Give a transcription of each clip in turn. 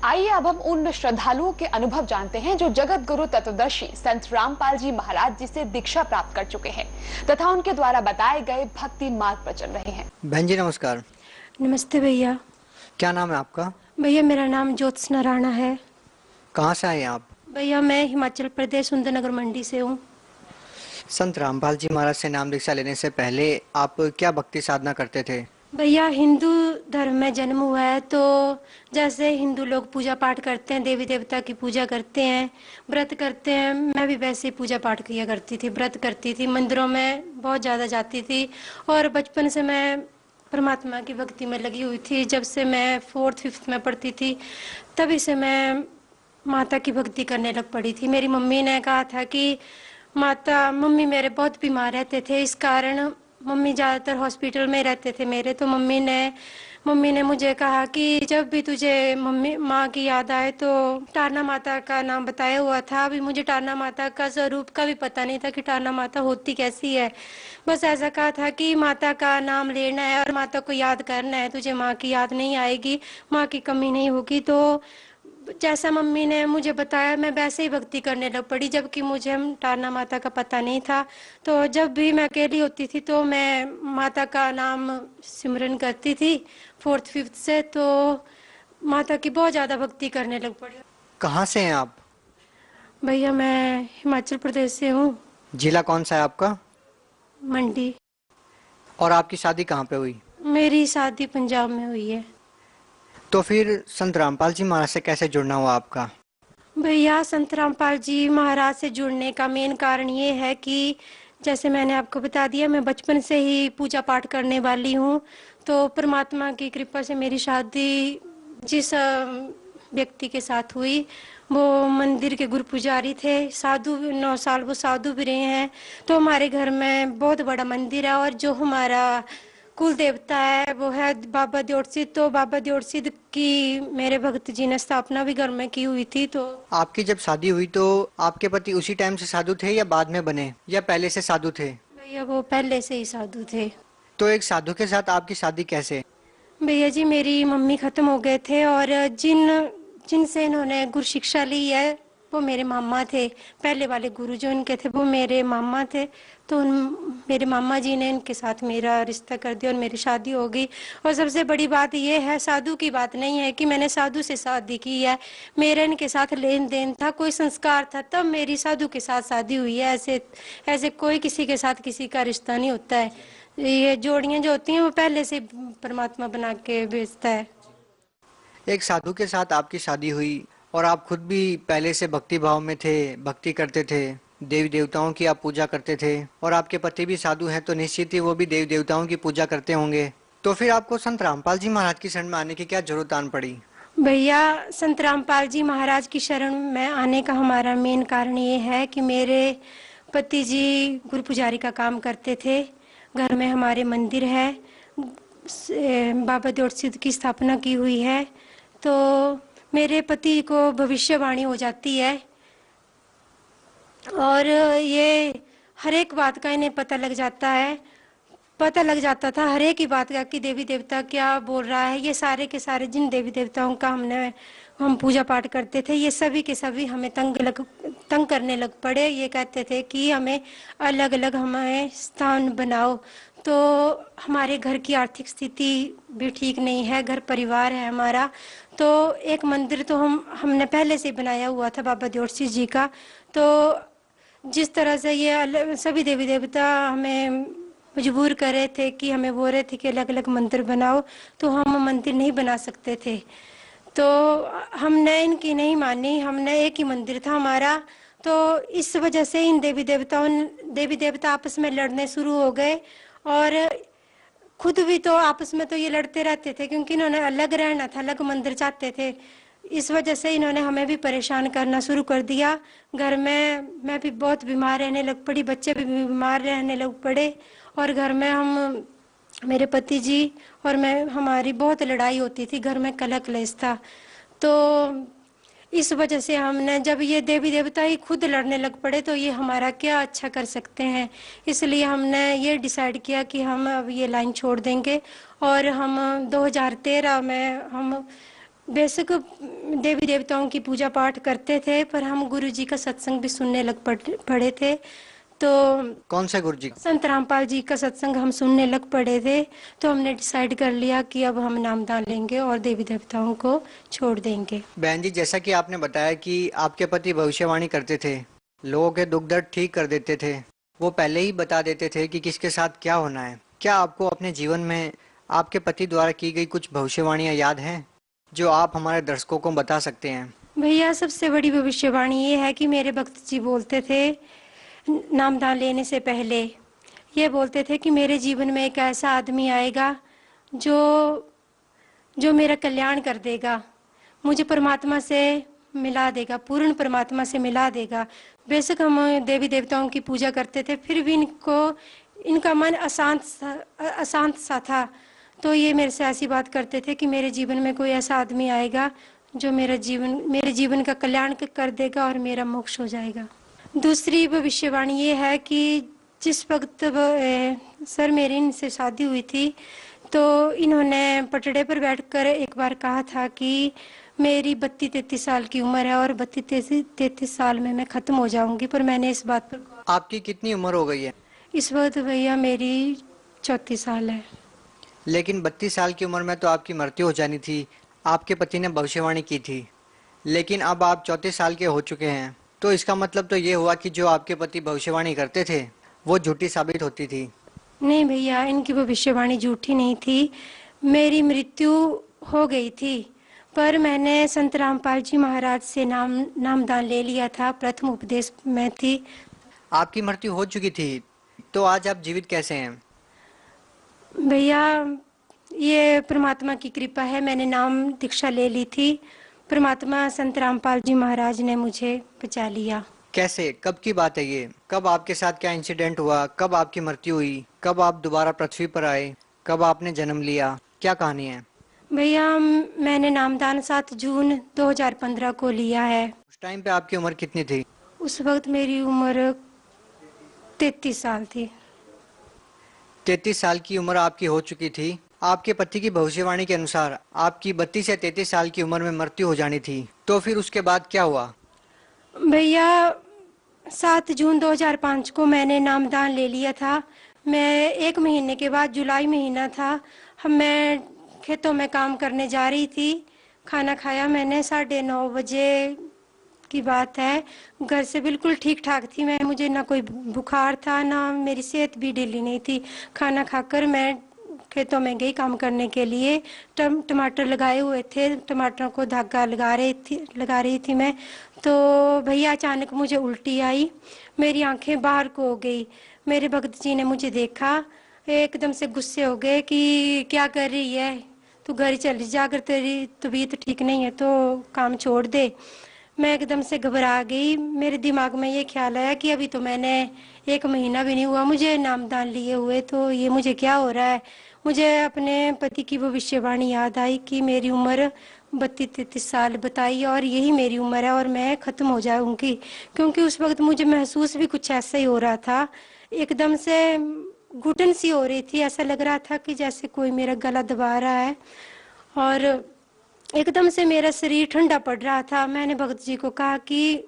आइए अब हम उन श्रद्धालुओं के अनुभव जानते हैं जो जगत गुरु तत्वदर्शी संत रामपाल जी महाराज जी से दीक्षा प्राप्त कर चुके हैं तथा उनके द्वारा बताए गए भक्ति मार्ग पर चल रहे हैं। बहन जी नमस्कार। नमस्ते भैया। क्या नाम है आपका? भैया मेरा नाम ज्योत्सना राणा है। कहाँ से आए हैं आप? भैया मैं हिमाचल प्रदेश सुंदरनगर मंडी से हूँ। संत रामपाल जी महाराज से नाम दीक्षा लेने से पहले आप क्या भक्ति साधना करते थे? भैया हिंदू धर्म में जन्म हुआ है तो जैसे हिंदू लोग पूजा पाठ करते हैं, देवी देवता की पूजा करते हैं, व्रत करते हैं, मैं भी वैसे ही पूजा पाठ किया करती थी, व्रत करती थी, मंदिरों में बहुत ज़्यादा जाती थी और बचपन से मैं परमात्मा की भक्ति में लगी हुई थी। जब से मैं 4th-5th में पढ़ती थी तभी से मैं माता की भक्ति करने लग पड़ी थी। मेरी मम्मी ने कहा था कि मम्मी मेरे बहुत बीमार रहते थे, इस कारण मम्मी ज़्यादातर हॉस्पिटल में रहते थे मेरे। तो मम्मी ने मुझे कहा कि जब भी तुझे माँ की याद आए तो टारना माता का नाम बताया हुआ था। अभी मुझे टारना माता का स्वरूप का भी पता नहीं था कि टारना माता होती कैसी है। बस ऐसा कहा था कि माता का नाम लेना है और माता को याद करना है, तुझे माँ की याद नहीं आएगी, माँ की कमी नहीं होगी। तो जैसा मम्मी ने मुझे बताया मैं वैसे ही भक्ति करने लग पड़ी, जबकि मुझे टारना माता का पता नहीं था। तो जब भी मैं अकेली होती थी तो मैं माता का नाम सिमरन करती थी 4th-5th से, तो माता की बहुत ज़्यादा भक्ति करने लग पड़ी। कहाँ से हैं आप? भैया मैं हिमाचल प्रदेश से हूँ। जिला कौन सा है आपका? मंडी। और आपकी शादी कहाँ पे हुई? मेरी शादी पंजाब में हुई है। तो फिर संत रामपाल जी महाराज से कैसे जुड़ना हुआ आपका? भैया संत रामपाल जी महाराज से जुड़ने का मेन कारण ये है कि जैसे मैंने आपको बता दिया, मैं बचपन से ही पूजा पाठ करने वाली हूँ। तो परमात्मा की कृपा से मेरी शादी जिस व्यक्ति के साथ हुई वो मंदिर के गुरु पुजारी थे, साधु, 9 साल वो साधु भी रहे हैं। तो हमारे घर में बहुत बड़ा मंदिर है और जो हमारा कुल देवता है वो है बाबा द्योट सिद्ध। तो बाबा द्योट सिद्ध की मेरे भक्त जी ने स्थापना भी घर में की हुई थी। तो आपकी जब शादी हुई तो आपके पति उसी टाइम से साधु थे या बाद में बने या पहले से साधु थे? भैया वो पहले से ही साधु थे। तो एक साधु के साथ आपकी शादी कैसे? भैया जी मेरी मम्मी खत्म हो गए थे और जिनसे इन्होंने गुरु शिक्षा ली है वो मेरे मामा थे। पहले वाले गुरु जो इनके थे वो मेरे मामा थे। तो मेरे मामा जी ने इनके साथ मेरा रिश्ता कर दिया और मेरी शादी हो गई। और सबसे बड़ी बात ये है, साधु की बात नहीं है कि मैंने साधु से शादी की है, मेरा इनके साथ लेन देन था, कोई संस्कार था, तब मेरी साधु के साथ शादी हुई है। ऐसे कोई किसी के साथ किसी का रिश्ता नहीं होता है। ये जोड़ियां जो होती हैं वो पहले से परमात्मा बना के भेजता है। एक साधु के साथ आपकी शादी हुई और आप खुद भी पहले से भक्ति भाव में थे, भक्ति करते थे, देवी देवताओं की आप पूजा करते थे और आपके पति भी साधु हैं तो निश्चित ही वो भी देवी देवताओं की पूजा करते होंगे। तो फिर आपको संत रामपाल जी महाराज की शरण में आने की क्या जरूरत आन पड़ी? भैया संत रामपाल जी महाराज की शरण में आने का हमारा मेन कारण ये है कि मेरे पति जी गुरु पुजारी का काम करते थे। घर में हमारे मंदिर है, बाबा द्योट सिद्ध की स्थापना की हुई है। तो मेरे पति को भविष्यवाणी हो जाती है और ये हर एक बात का इन्हें पता लग जाता है, पता लग जाता था हर एक ही बात का कि देवी देवता क्या बोल रहा है। ये सारे के सारे जिन देवी देवताओं का हम पूजा पाठ करते थे ये सभी के सभी हमें तंग करने लग पड़े। ये कहते थे कि हमें अलग अलग हमें स्थान बनाओ। तो हमारे घर की आर्थिक स्थिति भी ठीक नहीं है, घर परिवार है हमारा। तो एक मंदिर तो हमने पहले से बनाया हुआ था बाबा द्योट सिद्ध जी का। तो जिस तरह से ये सभी देवी देवता हमें मजबूर कर रहे थे कि हमें बोल रहे थे कि अलग अलग मंदिर बनाओ, तो हम मंदिर नहीं बना सकते थे। तो हमने इनकी नहीं मानी, हमने एक ही मंदिर था हमारा। तो इस वजह से इन देवी देवता आपस में लड़ने शुरू हो गए और खुद भी तो आपस में तो ये लड़ते रहते थे क्योंकि इन्होंने अलग रहना था, अलग मंदिर चाहते थे। इस वजह से इन्होंने हमें भी परेशान करना शुरू कर दिया। घर में मैं भी बहुत बीमार रहने लग पड़ी, बच्चे भी बीमार रहने लग पड़े और घर में मेरे पति जी और मैं हमारी बहुत लड़ाई होती थी, घर में कलह क्लेश था। तो इस वजह से हमने जब ये देवी देवता ही खुद लड़ने लग पड़े तो ये हमारा क्या अच्छा कर सकते हैं, इसलिए हमने ये डिसाइड किया कि हम अब ये लाइन छोड़ देंगे और हम 2013 में हम बेशक देवी देवताओं की पूजा पाठ करते थे, पर हम गुरु जी का सत्संग भी सुनने लग पड़े थे। तो कौन से गुरु जी? संत रामपाल जी का सत्संग हम सुनने लग पड़े थे, तो हमने डिसाइड कर लिया कि अब हम नामदान लेंगे और देवी देवताओं को छोड़ देंगे। बहन जी, जैसा कि आपने बताया कि आपके पति भविष्यवाणी करते थे, लोगों के दुख दर्द ठीक कर देते थे, वो पहले ही बता देते थे कि किसके साथ क्या होना है। क्या आपको अपने जीवन में आपके पति द्वारा की गई कुछ भविष्यवाणियां याद हैं जो आप हमारे दर्शकों को बता सकते हैं? भैया, सबसे बड़ी भविष्यवाणी ये है कि मेरे भक्त जी बोलते थे नामदान लेने से पहले, ये बोलते थे कि मेरे जीवन में एक ऐसा आदमी आएगा जो जो मेरा कल्याण कर देगा, मुझे परमात्मा से मिला देगा, पूर्ण परमात्मा से मिला देगा। बेशक हम देवी देवताओं की पूजा करते थे, फिर भी इनका मन अशांत सा था। तो ये मेरे से ऐसी बात करते थे कि मेरे जीवन में कोई ऐसा आदमी आएगा जो मेरे जीवन का कल्याण कर देगा और मेरा मोक्ष हो जाएगा। दूसरी भविष्यवाणी ये है कि जिस वक्त सर मेरी इनसे शादी हुई थी, तो इन्होंने पटड़े पर बैठकर एक बार कहा था कि मेरी 32-33 साल की उम्र है और 32-33 साल में मैं खत्म हो जाऊंगी। पर मैंने इस बात पर... आपकी कितनी उम्र हो गई है? इस वक्त भैया मेरी 34 साल है। लेकिन 32 साल की उम्र में तो आपकी मृत्यु हो जानी थी, आपके पति ने भविष्यवाणी की थी। लेकिन अब आप 34 साल के हो चुके हैं, तो इसका मतलब तो ये हुआ कि जो आपके पति भविष्यवाणी करते थे वो झूठी साबित होती थी। नहीं भैया, इनकी भविष्यवाणी झूठी नहीं थी। मेरी मृत्यु हो गई थी, पर मैंने संत रामपाल जी महाराज से नामदान ले लिया था, प्रथम उपदेश में थी। आपकी मृत्यु हो चुकी थी, तो आज आप जीवित कैसे हैं? भैया, ये परमात्मा की कृपा है, मैंने नाम दीक्षा ले ली थी। परमात्मा संत रामपाल जी महाराज ने मुझे बचा लिया। कैसे, कब की बात है ये? कब आपके साथ क्या इंसिडेंट हुआ? कब आपकी मृत्यु हुई? कब आप दोबारा पृथ्वी पर आए? कब आपने जन्म लिया? क्या कहानी है? भैया, मैंने नामदान 7 जून 2015 को लिया है। उस टाइम पे आपकी उम्र कितनी थी? उस वक्त मेरी उम्र 33 साल थी। 33 साल की उम्र आपकी हो चुकी थी। आपके पति की भविष्यवाणी के अनुसार आपकी 32 या 33 साल की उम्र में मृत्यु हो जानी थी, तो फिर उसके बाद क्या हुआ? भैया, 7 जून 2005 को मैंने नामदान ले लिया था। मैं 1 महीने के बाद, जुलाई महीना था, मैं खेतों में काम करने जा रही थी। खाना खाया मैंने, 9:30 बजे की बात है। घर से बिल्कुल ठीक ठाक थी मैं, मुझे ना कोई बुखार था, ना मेरी सेहत भी ढीली नहीं थी। खाना खाकर मैं खेतों में गई काम करने के लिए। टमाटर लगाए हुए थे, टमाटरों को धागा लगा रही थी मैं। तो भैया, अचानक मुझे उल्टी आई, मेरी आंखें बाहर को हो गई। मेरे भक्त जी ने मुझे देखा, एकदम से गुस्से हो गए कि क्या कर रही है, तू घर चली जा, अगर तेरी तबीयत ठीक नहीं है तो काम छोड़ दे। मैं एकदम से घबरा गई। मेरे दिमाग में ये ख्याल आया कि अभी तो मैंने 1 महीना भी नहीं हुआ मुझे नामदान लिए हुए, तो ये मुझे क्या हो रहा है। मुझे अपने पति की भविष्यवाणी याद आई कि मेरी उम्र 32-33 साल बताई और यही मेरी उम्र है और मैं खत्म हो जाऊंगी। क्योंकि उस वक्त मुझे महसूस भी कुछ ऐसा ही हो रहा था, एकदम से घुटन सी हो रही थी, ऐसा लग रहा था कि जैसे कोई मेरा गला दबा रहा है और एकदम से मेरा शरीर ठंडा पड़ रहा था। मैंने भगत जी को कहा कि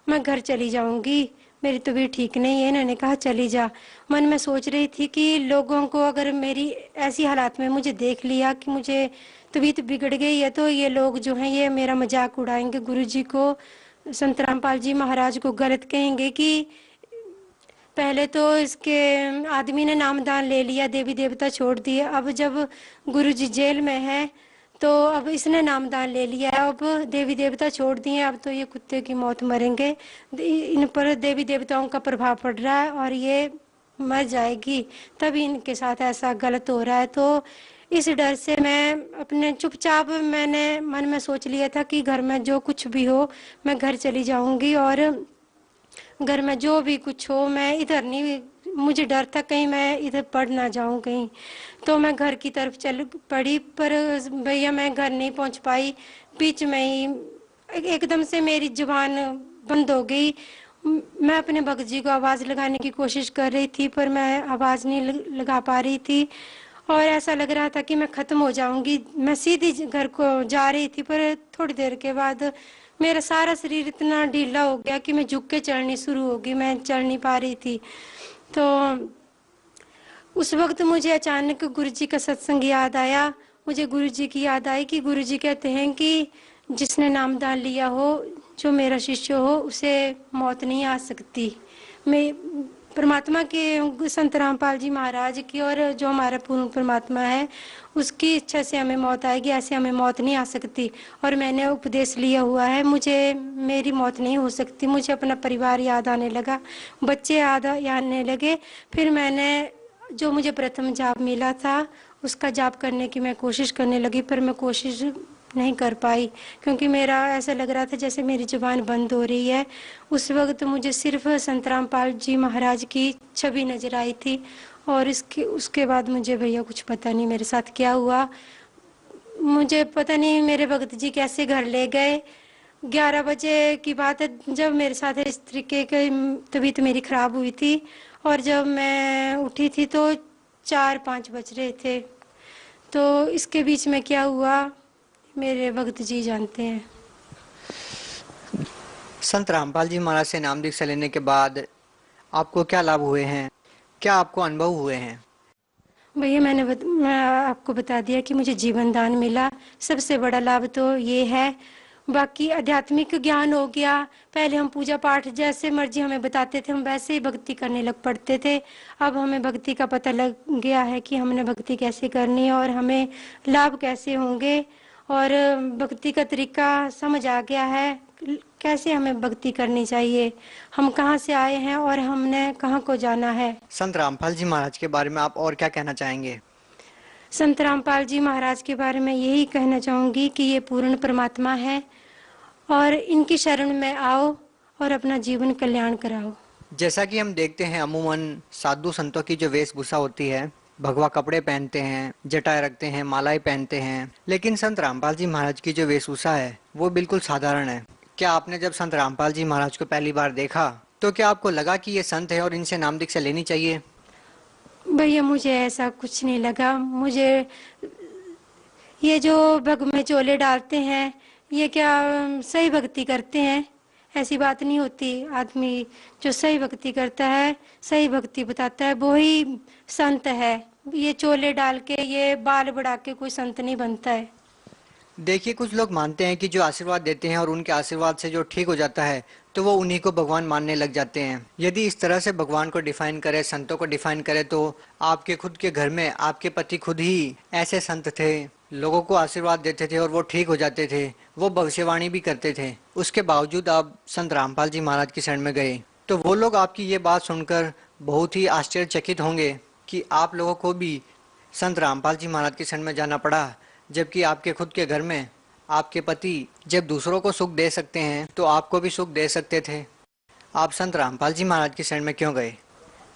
मैं घर चली जाऊंगी, मेरी तबीयत ठीक नहीं है। इन्होंने कहा चली जा। मन में सोच रही थी कि लोगों को अगर मेरी ऐसी हालात में मुझे देख लिया कि मुझे तबीयत बिगड़ गई है, तो ये लोग जो हैं ये मेरा मजाक उड़ाएंगे, गुरुजी को, संत रामपाल जी महाराज को गलत कहेंगे कि पहले तो इसके आदमी ने नामदान ले लिया, देवी देवता छोड़ दिए, अब जब गुरुजी जेल में है तो अब इसने नामदान ले लिया है, अब देवी देवता छोड़ दिए, अब तो ये कुत्ते की मौत मरेंगे, इन पर देवी देवताओं का प्रभाव पड़ रहा है और ये मर जाएगी, तभी इनके साथ ऐसा गलत हो रहा है। तो इस डर से मैं अपने चुपचाप मैंने मन में सोच लिया था कि घर में जो कुछ भी हो मैं घर चली जाऊंगी और घर में जो भी कुछ हो मैं इधर नहीं, मुझे डर था कहीं मैं इधर पड़ ना जाऊं कहीं। तो मैं घर की तरफ चल पड़ी, पर भैया मैं घर नहीं पहुंच पाई। बीच में ही एकदम से मेरी जुबान बंद हो गई। मैं अपने भगत जी को आवाज़ लगाने की कोशिश कर रही थी पर मैं आवाज़ नहीं लगा पा रही थी और ऐसा लग रहा था कि मैं खत्म हो जाऊंगी। मैं सीधी घर को जा रही थी, पर थोड़ी देर के बाद मेरा सारा शरीर इतना ढीला हो गया कि मैं झुक के चलनी शुरू हो गई, मैं चल नहीं पा रही थी। तो उस वक्त मुझे अचानक गुरुजी का सत्संग याद आया। मुझे गुरुजी की याद आई कि गुरुजी कहते हैं कि जिसने नामदान लिया हो, जो मेरा शिष्य हो, उसे मौत नहीं आ सकती। मैं परमात्मा के संत रामपाल जी महाराज की और जो हमारा पूर्ण परमात्मा है उसकी इच्छा से हमें मौत आएगी, ऐसे हमें मौत नहीं आ सकती। और मैंने उपदेश लिया हुआ है, मुझे मेरी मौत नहीं हो सकती। मुझे अपना परिवार याद आने लगा, बच्चे याद आने लगे। फिर मैंने जो मुझे प्रथम जाप मिला था उसका जाप करने की मैं कोशिश करने लगी, पर मैं कोशिश नहीं कर पाई क्योंकि मेरा ऐसा लग रहा था जैसे मेरी जुबान बंद हो रही है। उस वक्त मुझे सिर्फ संत रामपाल जी महाराज की छवि नजर आई थी और उसके बाद मुझे भैया कुछ पता नहीं मेरे साथ क्या हुआ। मुझे पता नहीं मेरे भगत जी कैसे घर ले गए। 11 बजे की बात है जब मेरे साथ इस तरीके की तबीयत मेरी खराब हुई थी, और जब मैं उठी थी तो 4-5 बज रहे थे। तो इसके बीच में क्या हुआ मेरे भगत जी जानते हैं। संत रामपाल जी महाराज से नाम दीक्षा लेने के बाद आपको क्या लाभ हुए हैं, क्या आपको अनुभव हुए हैं? भैया मैं आपको बता दिया कि मुझे जीवन दान मिला, सबसे बड़ा लाभ तो ये है। बाकी आध्यात्मिक ज्ञान हो गया। पहले हम पूजा पाठ जैसे मर्जी हमें बताते थे, हम वैसे ही भक्ति करने लग पड़ते थे। अब हमें भक्ति का पता लग गया है कि हमने भक्ति कैसे करनी है और हमें लाभ कैसे होंगे, और भक्ति का तरीका समझ आ गया है, कैसे हमें भक्ति करनी चाहिए, हम कहाँ से आए हैं और हमने कहाँ को जाना है। संत रामपाल जी महाराज के बारे में आप और क्या कहना चाहेंगे? संत रामपाल जी महाराज के बारे में यही कहना चाहूंगी कि ये पूर्ण परमात्मा है और इनकी शरण में आओ और अपना जीवन कल्याण कराओ। जैसा कि हम देखते हैं अमूमन साधु संतों की जो वेशभूषा होती है, भगवा कपड़े पहनते हैं, जटाएं रखते हैं, मालाएं पहनते हैं, लेकिन संत रामपाल जी महाराज की जो वेशभूषा है वो बिल्कुल साधारण है। क्या आपने जब संत रामपाल जी महाराज को पहली बार देखा तो क्या आपको लगा कि ये संत है और इनसे नाम दीक्षा लेनी चाहिए? भैया मुझे ऐसा कुछ नहीं लगा। मुझे ये जो भग में चोले डालते हैं ये क्या सही भक्ति करते हैं? ऐसी बात नहीं होती। आदमी जो सही भक्ति करता है, सही भक्ति बताता है, वो ही संत है। ये चोले डाल के, ये बाल बढ़ा के कोई संत नहीं बनता है। देखिए, कुछ लोग मानते हैं कि जो आशीर्वाद देते हैं और उनके आशीर्वाद से जो ठीक हो जाता है तो वो उन्हीं को भगवान मानने लग जाते हैं। यदि इस तरह से भगवान को डिफाइन करे, संतों को डिफाइन करे, तो आपके खुद के घर में आपके पति खुद ही ऐसे संत थे, लोगों को आशीर्वाद देते थे और वो ठीक हो जाते थे, वो भविष्यवाणी भी करते थे। उसके बावजूद आप संत रामपाल जी महाराज की शरण में गए, तो वो लोग आपकी ये बात सुनकर बहुत ही आश्चर्यचकित होंगे कि आप लोगों को भी संत रामपाल जी महाराज की शरण में जाना पड़ा, जबकि आपके खुद के घर में आपके पति जब दूसरों को सुख दे सकते हैं तो आपको भी सुख दे सकते थे। आप संत रामपाल जी महाराज की शरण में क्यों गए?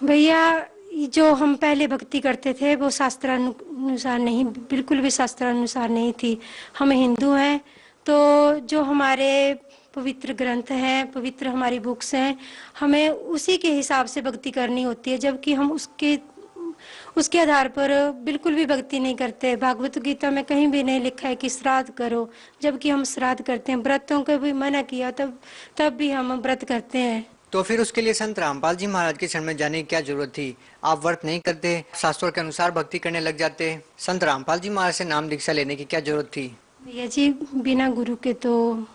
भैया जो हम पहले भक्ति करते थे वो शास्त्रानुसार नहीं, बिल्कुल भी शास्त्रानुसार नहीं थी। हम हिंदू हैं तो जो हमारे पवित्र ग्रंथ हैं, पवित्र हमारी बुक्स हैं, हमें उसी के हिसाब से भक्ति करनी होती है, जबकि हम उसके आधार पर बिल्कुल भी भक्ति नहीं करते। भागवत गीता में कहीं भी नहीं लिखा है कि श्राद्ध करो, जबकि हम श्राद्ध करते हैं। व्रतों को भी मना किया, तब भी हम व्रत करते हैं। तो फिर उसके लिए संत रामपाल जी महाराज की शरण में जाने की क्या जरूरत थी? आप व्रत नहीं करते, शास्त्रों के अनुसार भक्ति करने लग जाते, संत रामपाल जी महाराज से नाम दीक्षा लेने की क्या जरूरत थी? भैया जी, बिना गुरु के तो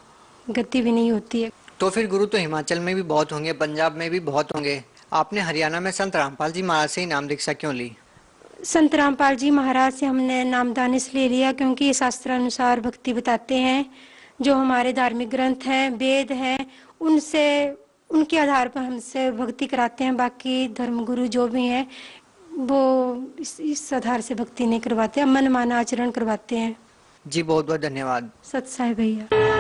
गति भी नहीं होती है। तो फिर गुरु तो हिमाचल में भी बहुत होंगे, पंजाब में भी बहुत होंगे, आपने हरियाणा में संत रामपाल जी महाराज से ही नाम दीक्षा क्यों ली? संत रामपाल जी महाराज से हमने नामदान इसलिए लिया क्योंकि ये शास्त्रानुसार भक्ति बताते हैं। जो हमारे धार्मिक ग्रंथ हैं, वेद हैं, उनके आधार पर हमसे भक्ति कराते हैं। बाकी धर्मगुरु जो भी हैं वो इस आधार से भक्ति नहीं करवाते, मनमाना आचरण करवाते हैं। जी बहुत बहुत धन्यवाद। सत साई भैया।